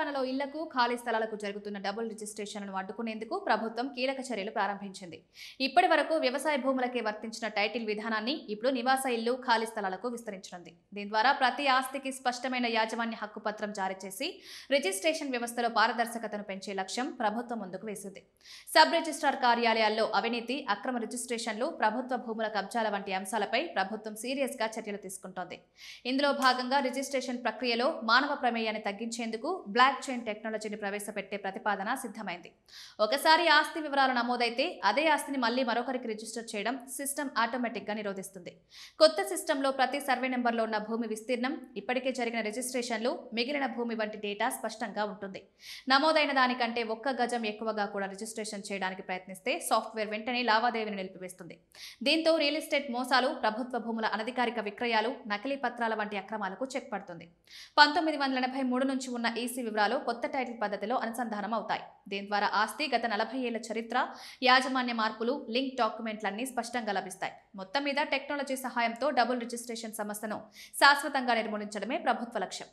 తెలంగాణలో ఇళ్లకు, ఖాళీ స్థలాలకు జరుగుతున్న డబుల్ రిజిస్ట్రేషన్లను అడ్డుకునేందుకు ప్రభుత్వం కీలక చర్యలు ప్రారంభించింది. ఇప్పటి వరకు వ్యవసాయ భూములకే వర్తించిన టైటిల్ విధానాన్ని ఇప్పుడు నివాస ఇల్లు, ఖాళీ స్థలాలకు విస్తరించనుంది. దీని ద్వారా ప్రతి ఆస్తికి స్పష్టమైన యాజమాన్య హక్కు పత్రం జారీ చేసి రిజిస్ట్రేషన్ వ్యవస్థలో పారదర్శకతను పెంచే లక్ష్యం ప్రభుత్వం ముందుకు వేసింది. సబ్ రిజిస్ట్రార్ కార్యాలయాల్లో అవినీతి, అక్రమ రిజిస్ట్రేషన్లు, ప్రభుత్వ భూముల కబ్జాల వంటి అంశాలపై ప్రభుత్వం సీరియస్ గా చర్యలు తీసుకుంటోంది. ఇందులో భాగంగా రిజిస్ట్రేషన్ ప్రక్రియలో మానవ ప్రమేయాన్ని తగ్గించేందుకు బ్లాక్ చైన్ టెక్నాలజీని ప్రవేశపెట్టే ప్రతిపాదన సిద్ధమైంది. ఒకసారి ఆస్తి వివరాలు నమోదైతే అదే ఆస్తిని మళ్లీ మరొకరికి రిజిస్టర్ చేయడం సిస్టమ్ ఆటోమేటిక్ గా నిరోధిస్తుంది. కొత్త సిస్టంలో ప్రతి సర్వే నెంబర్లో ఉన్న భూమి విస్తీర్ణం, ఇప్పటికే జరిగిన రిజిస్ట్రేషన్లు, మిగిలిన భూమి వంటి డేటా స్పష్టంగా ఉంటుంది. నమోదైన దానికంటే 1 గజం ఎక్కువగా కూడా రిజిస్ట్రేషన్ చేయడానికి ప్రయత్నిస్తే సాఫ్ట్వేర్ వెంటనే లావాదేవీని నిలిపివేస్తుంది. దీంతో రియల్ ఎస్టేట్ మోసాలు, ప్రభుత్వ భూముల అనధికారిక విక్రయాలు, నకిలీ పత్రాల వంటి అక్రమాలకు చెక్ పడుతుంది. 1983 నుంచి ఉన్న ఈసీ వివరాలు కొత్త టైటిల్ పద్ధతిలో అనుసంధానం అవుతాయి. దీని ద్వారా ఆస్తి, గత 40 ఏళ్ల చరిత్ర, యాజమాన్య మార్పులు, లింక్ డాక్యుమెంట్లన్నీ స్పష్టంగా లభిస్తాయి. మొత్తం మీద టెక్నాలజీ సహాయంతో డబుల్ రిజిస్ట్రేషన్ సమస్యను శాశ్వతంగా నిర్మూలించడమే ప్రభుత్వ లక్ష్యం.